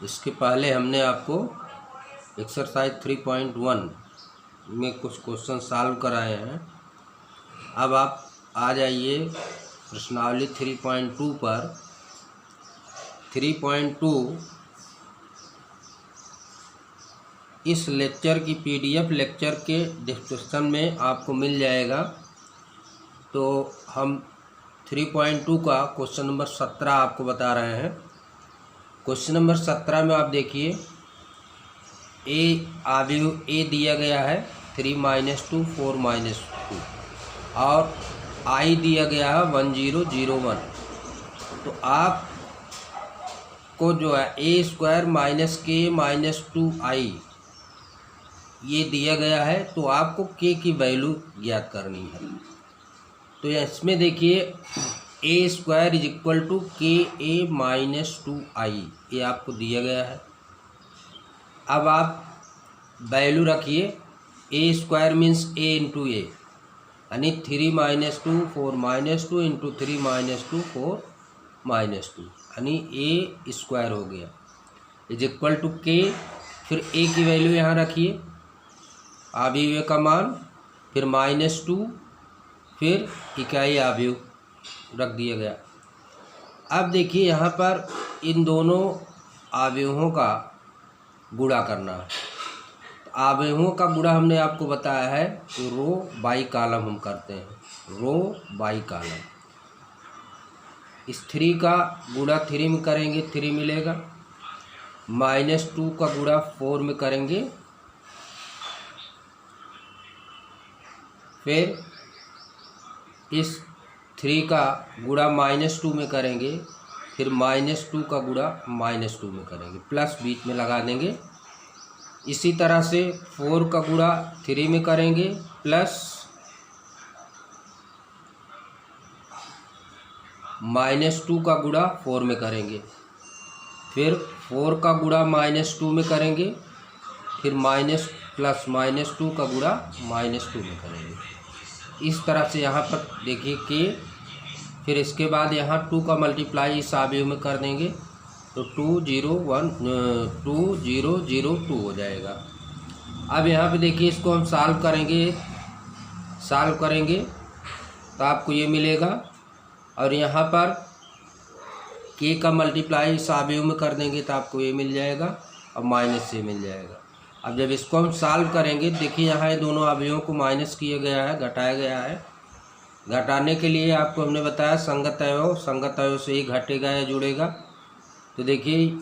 इसके पहले हमने आपको एक्सरसाइज 3.1 में कुछ क्वेश्चन सॉल्व कराए हैं। अब आप आ जाइए प्रश्नावली 3.2 पर। 3.2 इस लेक्चर की PDF लेक्चर के डिस्क्रिप्शन में आपको मिल जाएगा। तो हम 3.2 का क्वेश्चन नंबर 17 आपको बता रहे हैं। क्वेश्चन नंबर 17 में आप देखिए, ए दिया गया है 3 - 2 4 - 2 और I दिया गया है 1 0 0 1। तो आप को जो है a² - k - 2i ये दिया गया है, तो आपको k की वैल्यू ज्ञात करनी है। तो इसमें देखिए a² = ka - 2i ये आपको दिया गया है। अब आप वैल्यू रखिए, a² मीन्स a × a, यानी 3 - 2 4 - 2 × 3 - 2 4 - 2, यानी a² हो गया = k। फिर a की वैल्यू यहाँ रखिए, अवयव का मान, फिर -2, फिर इकाई अवयव रख दिया गया। अब देखिए यहाँ पर इन दोनों अवयवों का गुणा करना है। अवयवों का गुणा हमने आपको बताया है कि रो बाई कॉलम हम करते हैं, रो बाई कॉलम। इस 3 का गुणा 3 में करेंगे 3 मिलेगा, -2 का गुणा 4 में करेंगे, फिर इस 3 का गुणा -2 में करेंगे, फिर -2 का गुणा -2 में करेंगे, प्लस बीच में लगा देंगे। इसी तरह से 4 का गुणा 3 में करेंगे, प्लस -2 का गुणा 4 में करेंगे, फिर 4 का गुणा -2 में करेंगे, फिर प्लस -2 का गुणा -2 में करेंगे। इस तरह से यहाँ पर देखिए कि फिर इसके बाद यहाँ 2 का मल्टीप्लाई इस अवयव में कर देंगे, तो 2 0 0 2 हो जाएगा। अब यहाँ पे देखिए इसको हम सॉल्व करेंगे तो आपको ये मिलेगा, और यहाँ पर k का मल्टीप्लाई इस अवयव में कर देंगे तो आपको ये मिल जाएगा और माइनस से मिल जाएगा। अब जब इसको हम सॉल्व करेंगे, देखिए यहाँ ये दोनों अवयवों को माइनस किया गया है, घटाया गया है। घटाने के लिए आपको हमने बताया संगत अवयव से ही घटेगा या जुड़ेगा। तो देखिए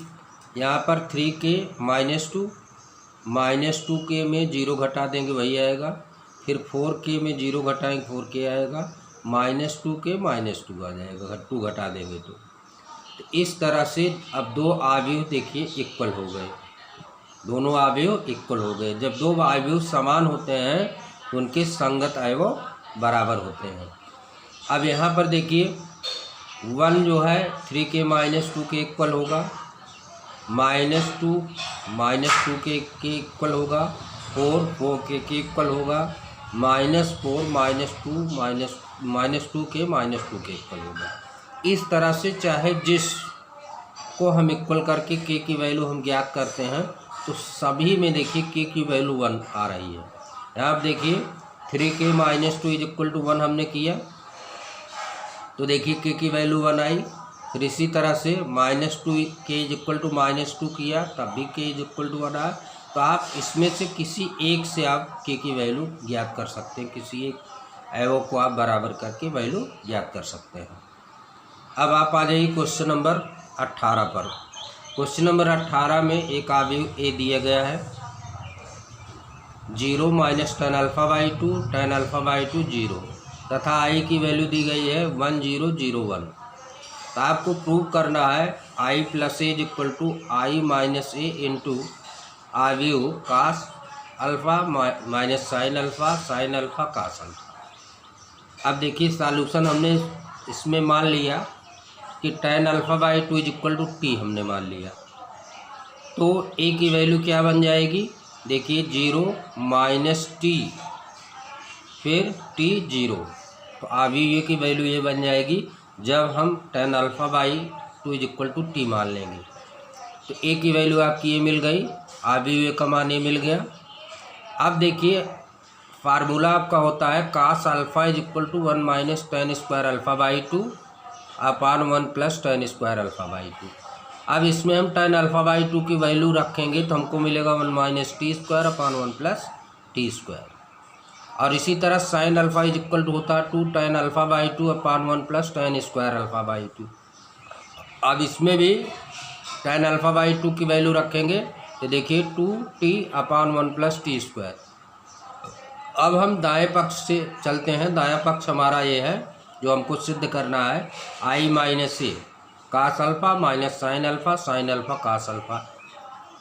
यहाँ पर 3k - 2k में 0 घटा देंगे वही आएगा, फिर 4k में 0 घटाएंगे 4k आएगा, -2k -2 आ जाएगा, 2 घटा देंगे तो इस तरह से अब दो अवयव देखिए इक्वल हो गए, दोनों अवयव इक्वल हो गए। जब दो अवयव समान होते हैं तो उनके संगत अवयव बराबर होते हैं। अब यहाँ पर देखिए 1 जो है 3k - 2 के इक्वल होगा, -2 के इक्वल होगा, 4 के इक्वल होगा, -4 -2 के इक्वल होगा। इस तरह से चाहे जिस को हम इक्वल करके k की वैल्यू हम ज्ञात करते हैं, तो सभी में देखिए k की वैल्यू 1 आ रही है। यहाँ आप देखिए 3k - 2 = 1 हमने किया, तो देखिए k की वैल्यू 1 आई। फिर इसी तरह से -2k = -2 किया, तब भी k = 1 आया। तो आप इसमें से किसी एक से आप k की वैल्यू ज्ञात कर सकते हैं, किसी एक अवयव को आप बराबर करके वैल्यू ज्ञात कर सकते हैं। अब आप आ जाइए क्वेश्चन नंबर 18 पर। क्वेश्चन नंबर 18 में एक अवयव a दिया गया है, 0 - tan α/2 tan α/2 0, तथा i की वैल्यू दी गई है 1 0 0 1। तो आपको प्रूव करना है i + a = i - a into अवयव cos α - sin α sin α cos α। अब देखिए सॉल्यूशन हमने इसमें मान लिया कि tan α/2 = t हमने मान लिया, तो a की वैल्यू क्या बन जाएगी, देखिए 0 - t फिर t 0। तो अवयव की वैल्यू ये बन जाएगी जब हम tan α/2 = t मान लेंगे। तो ए की वैल्यू आपकी ये मिल गई, आबीव का मान ये मिल गया। अब देखिए फार्मूला आपका होता है cos alpha is equal to 1 minus tan square alpha by 2 upon 1 plus tan square alpha by 2। अब इसमें हम tan अल्फ़ा बाई 2 की वैल्यू रखेंगे तो हमको मिलेगा 1 minus t square upon 1 plus t square. और इसी तरह sine alpha is equal to होता है 2 tan alpha by 2 upon 1 plus tan square alpha by 2। अब इसमें भी tan अल्फ़ा बाई 2 की वैल्यू रखेंगे तो देखिए 2t अपान 1 प्लस टी स्क्वायर। अब हम दाएं पक्ष से चलते हैं। दायां पक्ष हमारा ये है जो हमको सिद्ध करना है, I minus A cos alpha minus sine alpha cos alpha.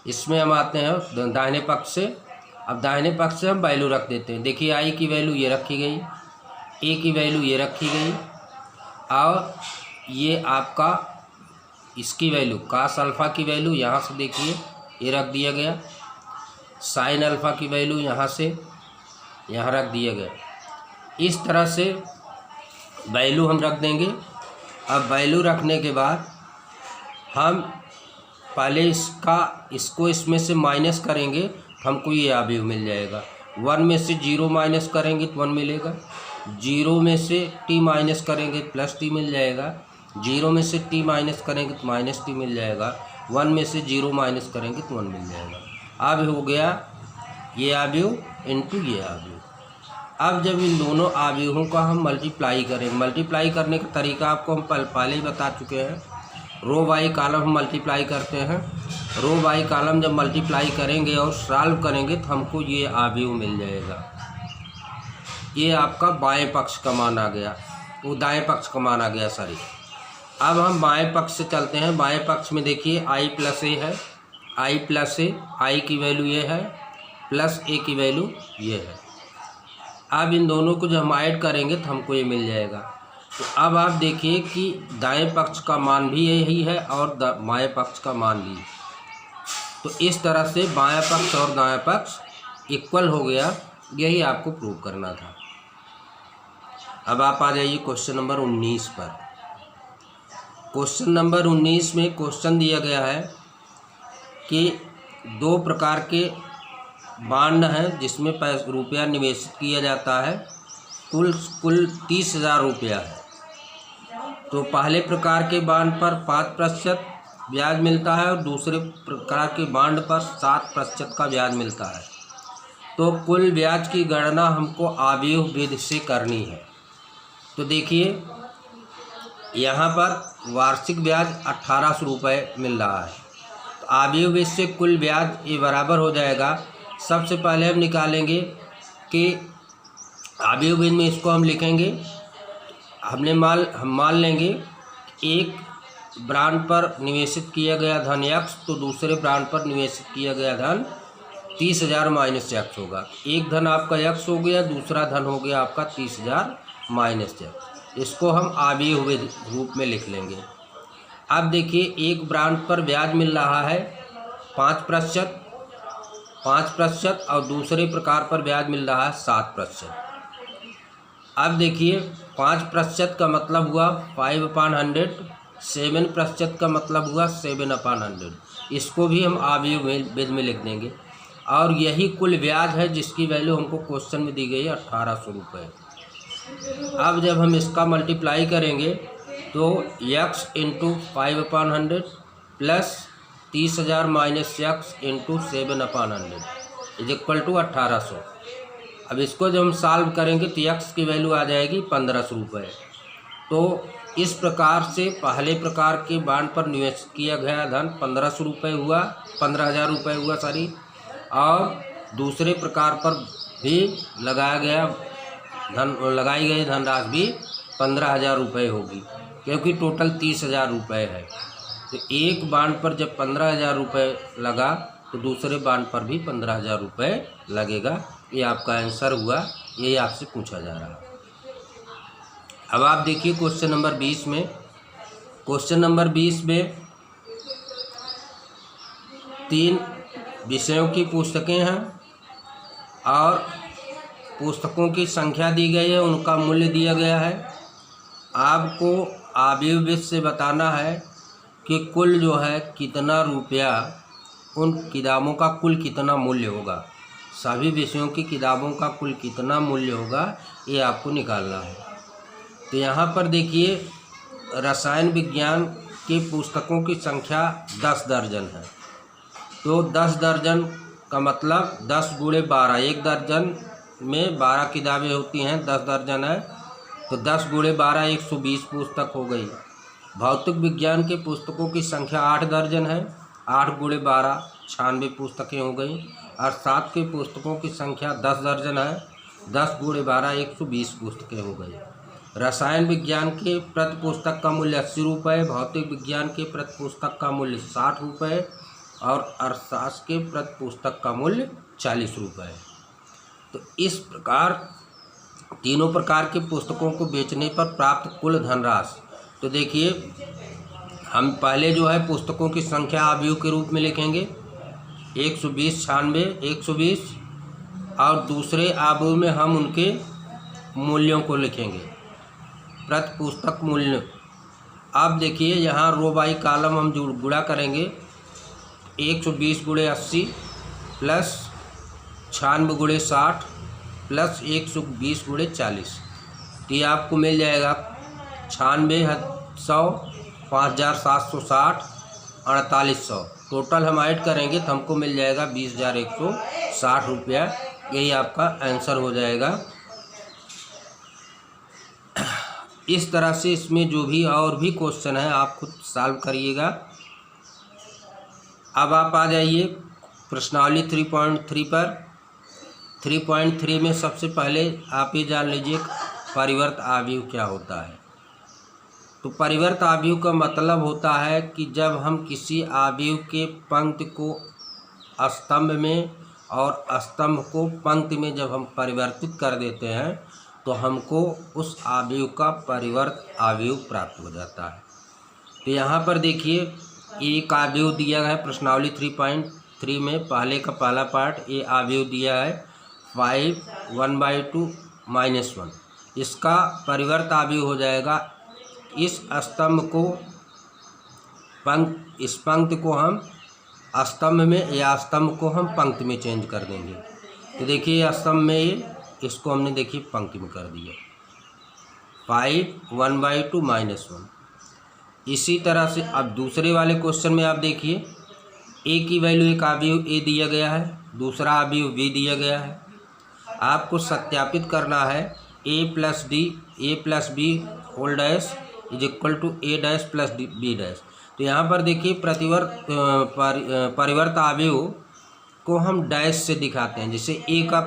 इसमें हम आते हैं दाहिने पक्ष से। अब दाहिने पक्ष से हम वैल्यू रख देते हैं। देखिए आई की वैल्यू ये रखी गई, ए की वैल्यू ये रखी गई, और ये आपका इसकी वैल्यू कास अल्फ़ा की वैल्यू यहाँ से देखिए ये रख दिया गया, साइन अल्फ़ा की वैल्यू यहाँ से यहाँ रख दिया गया। इस तरह से वैल्यू हम रख देंगे। अब वैल्यू रखने के बाद हम पहले इसको इसमें से माइनस करेंगे तो हमको ये आबीव मिल जाएगा। 1 में से 0 माइनस करेंगे तो 1 मिलेगा, 0 में से t माइनस करेंगे तो प्लस टी मिल जाएगा, 0 में से t माइनस करेंगे तो माइनस टी मिल जाएगा, 1 में से 0 माइनस करेंगे तो 1 मिल जाएगा। अब हो गया ये आबीव इनटू ये आबीव। अब जब इन दोनों आबीवों का हम मल्टीप्लाई करें, मल्टीप्लाई करने का तरीका आपको हम पहले ही बता चुके हैं। रो बाई कॉलम हम मल्टीप्लाई करते हैं। रो बाई कॉलम जब मल्टीप्लाई करेंगे और सॉल्व करेंगे तो हमको ये आबीव मिल जाएगा। ये आपका बाएं पक्ष का मान आ गया, वो दाएं पक्ष का मान आ गया सॉरी। अब हम बाएं पक्ष से चलते हैं। बाएं पक्ष में देखिए आई प्लस ए है, आई प्लस ए, आई की वैल्यू ये है प्लस ए की वैल्यू ये है। अब इन दोनों को जब हम ऐड करेंगे तो हमको ये मिल जाएगा। तो अब आप देखिए कि दाएं पक्ष का मान भी यही है और बाएं पक्ष का मान भी। तो इस तरह से बायां पक्ष और दायां पक्ष इक्वल हो गया, यही आपको प्रूव करना था। अब आप आ जाइए क्वेश्चन नंबर 19 पर। क्वेश्चन नंबर 19 में क्वेश्चन दिया गया है कि 2 प्रकार के बॉन्ड हैं जिसमें रुपया निवेशित किया जाता है, कुल 30,000 रुपया है। तो पहले प्रकार के बॉन्ड पर 5% ब्याज मिलता है और दूसरे प्रकार के बॉन्ड पर 7% का ब्याज मिलता है। तो कुल ब्याज की गणना हमको आबीव विधि से करनी है। तो देखिए यहाँ पर वार्षिक ब्याज 1800 रुपये मिल रहा है। तो आबीव विधि से कुल ब्याज ये बराबर हो जाएगा। सबसे पहले हम निकालेंगे कि आबीव विधि में इसको हम लिखेंगे। हम मान लेंगे एक ब्रांड पर निवेशित किया गया धन x, तो दूसरे ब्रांड पर निवेशित किया गया धन 30,000 माइनस x होगा। एक धन आपका x हो गया, दूसरा धन हो गया आपका 30,000 माइनस x। इसको हम आबीव विधि रूप में लिख लेंगे। अब देखिए एक ब्रांड पर ब्याज मिल रहा है 5% और दूसरे प्रकार पर ब्याज मिल रहा है 7%। अब देखिए 5% का मतलब हुआ 5/100, 7% का मतलब हुआ 7/100। इसको भी हम आबीव विधि में लिख देंगे। और यही कुल ब्याज है जिसकी वैल्यू हमको क्वेश्चन में दी गई है 1800 रुपये। अब जब हम इसका मल्टीप्लाई करेंगे तो x into 5/100 plus 30,000 minus x into 7/100 is equal to 1800। अब इसको जब हम सॉल्व करेंगे तो x की वैल्यू आ जाएगी 1500 रुपये। तो इस प्रकार से पहले प्रकार के बॉन्ड पर निवेश किया गया धन 1500 रुपये हुआ, 15,000 रुपये हुआ सॉरी, और दूसरे प्रकार पर भी लगाई गई धनराशि भी 15,000 रुपये होगी, क्योंकि टोटल 30,000 रुपये है। तो एक बॉन्ड पर जब 15,000 रुपये लगा तो दूसरे बॉन्ड पर भी 15,000 रुपये लगेगा। ये आपका आंसर हुआ, यही आपसे पूछा जा रहा है। अब आप देखिए क्वेश्चन नंबर 20 में। क्वेश्चन नंबर 20 में 3 विषयों की पुस्तकें हैं और पुस्तकों की संख्या दी गई है, उनका मूल्य दिया गया है। आपको आबीव विधि से बताना है कि कुल जो है कितना रुपया उन किताबों का कुल कितना मूल्य होगा, सभी विषयों की किताबों का कुल कितना मूल्य होगा, ये आपको निकालना है। तो यहाँ पर देखिए रसायन विज्ञान की पुस्तकों की संख्या 10 दर्जन है। तो 10 दर्जन का मतलब 10 गुणे 12, एक दर्जन में 12 किताबें होती हैं, 10 दर्जन है तो 10 गुणे 12 120 पुस्तक हो गई। भौतिक विज्ञान के पुस्तकों की संख्या 8 दर्जन है, 8 गुणे 12 96 पुस्तकें हो गई। अर्थशास्त्र के पुस्तकों की संख्या 10 दर्जन है, 10 गुणे 12 120 पुस्तकें हो गई। रसायन विज्ञान के प्रति पुस्तक का मूल्य 80 रुपये, भौतिक विज्ञान के प्रति पुस्तक का मूल्य 60 रुपये और अर्थशास्त्र के प्रति पुस्तक का मूल्य 40 रुपये। तो इस प्रकार तीनों प्रकार के पुस्तकों को बेचने पर प्राप्त कुल धनराशि, तो देखिए हम पहले जो है पुस्तकों की संख्या आव्यूह के रूप में लिखेंगे 120 96 120, और दूसरे आव्यूह में हम उनके मूल्यों को लिखेंगे, प्रति पुस्तक मूल्य। अब देखिए यहाँ रो बाई कॉलम हम गुणा करेंगे 120 गुणे 80 प्लस 96 गुणे 60 प्लस 120 गुणे 40, तो ये आपको मिल जाएगा 9600 5760 4800। टोटल हम ऐड करेंगे तो हमको मिल जाएगा 20,160 रुपया। यही आपका आंसर हो जाएगा। इस तरह से इसमें जो भी और भी क्वेश्चन है आप खुद सॉल्व करिएगा। अब आप आ जाइए प्रश्नावली 3.3 पर। 3.3 में सबसे पहले आप ये जान लीजिए परिवर्त आव्यूह क्या होता है। तो परिवर्त आव्यूह का मतलब होता है कि जब हम किसी आव्यूह के पंक्ति को स्तंभ में और स्तंभ को पंक्ति में जब हम परिवर्तित कर देते हैं तो हमको उस आव्यूह का परिवर्त आव्यूह प्राप्त हो जाता है। तो यहाँ पर देखिए एक आव्यूह दिया है प्रश्नावली 3.3 में, पहले का पहला पार्ट ये आव्यूह दिया है 5 1/2 -1। इसका परिवर्त आव्यूह हो जाएगा इस स्तंभ को इस पंक्ति को हम स्तंभ में या स्तंभ को हम पंक्ति में चेंज कर देंगे। तो देखिए स्तंभ में ये इसको हमने देखिए पंक्ति में कर दिया 5 1/2 -1। इसी तरह से अब दूसरे वाले क्वेश्चन में आप देखिए ए की वैल्यू एक आव्यूह ए दिया गया है, दूसरा आव्यूह बी दिया गया है। आपको सत्यापित करना है a plus b whole dash is equal to a dash plus b dash. तो यहाँ पर देखिए परिवर्त आव्यूह को हम डैश से दिखाते हैं। जैसे ए का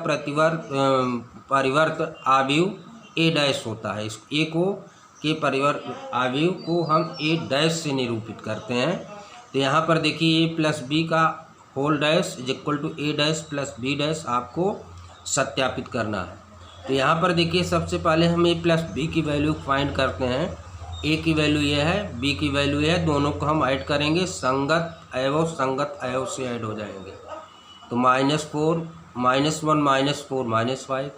परिवर्त आव्यूह ए डैश होता है, इस ए को के परिवर्त आव्यूह को हम ए डैश से निरूपित करते हैं। तो यहाँ पर देखिए ए प्लस बी का whole dash is equal to a dash plus b dash आपको सत्यापित करना है। तो यहाँ पर देखिए सबसे पहले हम ए प्लस बी की वैल्यू फाइंड करते हैं। ए की वैल्यू ये है, बी की वैल्यू ये है, दोनों को हम ऐड करेंगे, संगत अवयव से ऐड हो जाएंगे। तो -4 -1 -4 -5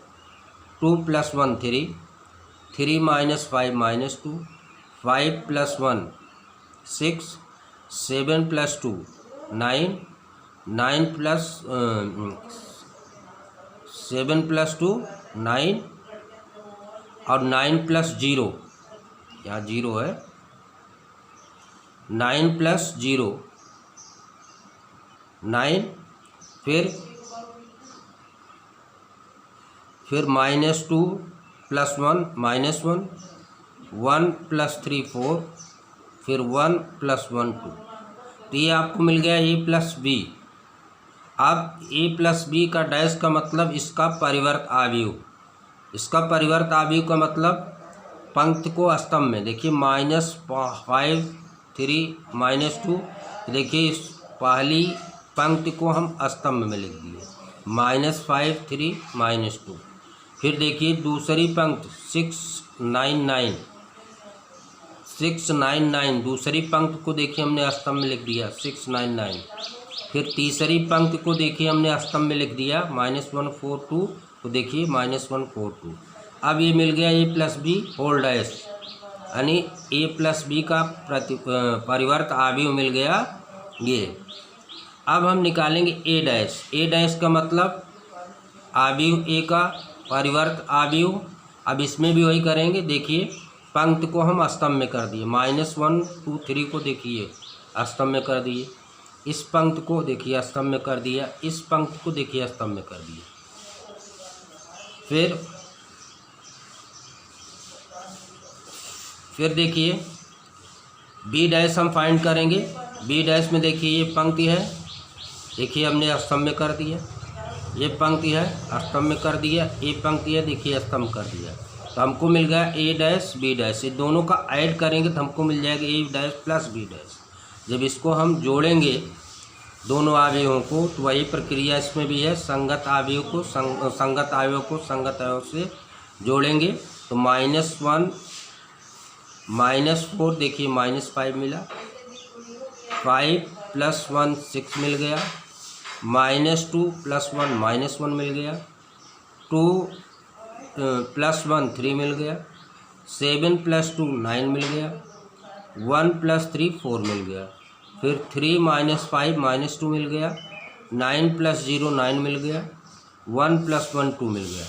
2 + 1 3 3 - 5 -2 5 + 1 6 7 + 2 9 9 + 7 + 2 9 और 9 + 0, यहाँ 0 है, 9 + 0 9, फिर -2 + 1 -1 1 + 3 4, फिर 1 + 1 2। तो ये आपको मिल गया ए प्लस बी। अब ए प्लस बी का डैश का मतलब इसका परिवर्त आव्यूह, इसका परिवर्त आव्यूह का मतलब पंक्ति को स्तंभ में देखिए -5 3 -2, देखिए इस पहली पंक्ति को हम स्तंभ में लिख दिए -5 3 -2। फिर देखिए दूसरी पंक्ति 699 दूसरी पंक्ति को देखिए हमने स्तंभ में लिख दिया 699। फिर तीसरी पंक्ति को देखिए हमने स्तंभ में लिख दिया -142 तो देखिए -142। अब ये मिल गया ए प्लस बी होल डैश, यानी ए प्लस बी का परिवर्त अवयव मिल गया ये। अब हम निकालेंगे ए डैश। ए डैश का मतलब अवयव ए का परिवर्त अवयव। अब इसमें भी वही करेंगे। देखिए पंक्ति को हम स्तंभ में कर दिए, -1 2 3 को देखिए स्तंभ में कर दिए, इस पंक्ति को देखिए स्तंभ में कर दिया, इस पंक्ति को देखिए स्तंभ में कर दिए। फिर देखिए बी डैश हम फाइंड करेंगे। बी डैश में देखिए ये पंक्ति है, देखिए हमने स्तंभ में कर दिया, ये पंक्ति है स्तंभ में कर दिया, ये पंक्ति है देखिए स्तंभ कर दिया। तो हमको मिल गया ए डैश बी डैश। ये दोनों का ऐड करेंगे तो हमको मिल जाएगा ए डैश प्लस बी डैश। जब इसको हम जोड़ेंगे दोनों अवयवों को तो वही प्रक्रिया इसमें भी है। संगत अवयव को संगत अवयव से जोड़ेंगे तो -1 -4 देखिए -5 मिला, 5 + 1 6 मिल गया, -2 + 1 -1 मिल गया, 2 + 1 3 मिल गया, 7 + 2 9 मिल गया, 1 + 3 4 मिल गया, फिर 3 - 5 -2 मिल गया, 9 + 0 9 मिल गया, 1 + 1 2 मिल गया।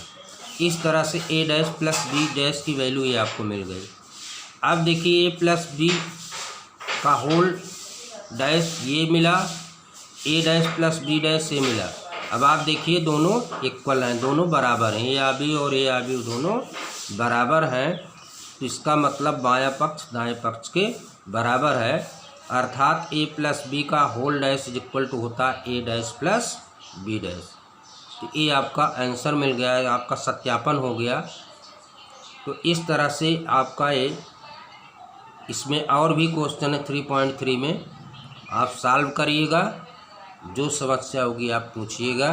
इस तरह से ए डैश प्लस बी डैश की वैल्यू ये आपको मिल गई। अब देखिए ए प्लस बी का होल डैश ये मिला, ए डैश प्लस बी डैश ये मिला। अब आप देखिए दोनों इक्वल हैं, दोनों बराबर हैं, ए अवयव और ए अवयव दोनों बराबर हैं। तो इसका मतलब बायां पक्ष दाएं पक्ष के बराबर है, अर्थात ए प्लस बी का होल डैश इक्वल टू होता है ए डैश प्लस बी डैश। तो ये आपका आंसर मिल गया है, आपका सत्यापन हो गया। तो इस तरह से आपका ये इसमें और भी क्वेश्चन है 3.3 में, आप सॉल्व करिएगा, जो समस्या होगी आप पूछिएगा।